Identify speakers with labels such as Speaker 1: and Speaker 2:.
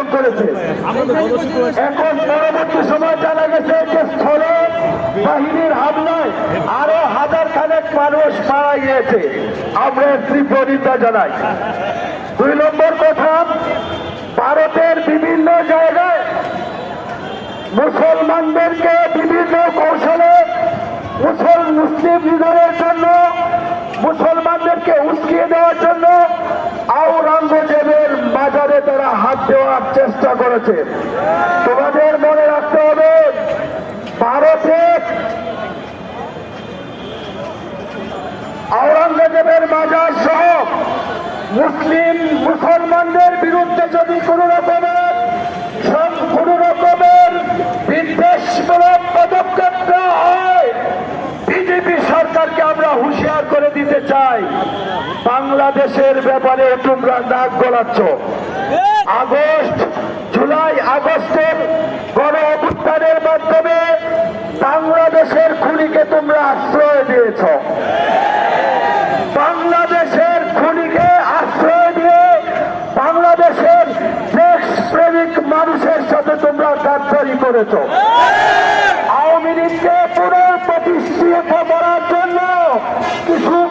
Speaker 1: আক্রমণ করেছে। এখন পরবর্তী সময় জানা গেছে যে স্থল বাহিনীর হামলায় আরো হাজার খানেক মানুষ মারা গিয়েছে। আমরা তীব্র নিন্দা জানাই। 2 নম্বর কথা, ভারতের বিভিন্ন জায়গায় মুসলমানদেরকে বিভিন্ন কৌশলে মুসলিম লিডারের জন্য মুসলমানদেরকে উস্কিয়ে দেওয়ার জন্য আওরঙ্গজেবের বাজারে তারা হাত দেওয়ার চেষ্টা করেছে। তোমাদের মনে রাখতে হবে, ভারতের আওরঙ্গজেবের বাজার সহ মুসলমানদের বিরুদ্ধে যদি কোনো রকমের বিদ্বেষমূলক পদক্ষেপ নেওয়া হয়, বিজেপি সরকারকে আমরা হুঁশিয়ার করে দিতে চাই, বাংলাদেশের ব্যাপারে তোমরা নাক গলাচ্ছ। জুলাই আগস্টের গণ অভ্যুত্থানের মাধ্যমে বাংলাদেশের খুনিকে তোমরা আশ্রয় দিয়েছ। বাংলাদেশের খুনিকে আশ্রয় দিয়ে বাংলাদেশের দেশপ্রেমিক মানুষের সাথে তোমরা গাদ্দারি করেছ। আওয়ামী লীগকে পুরো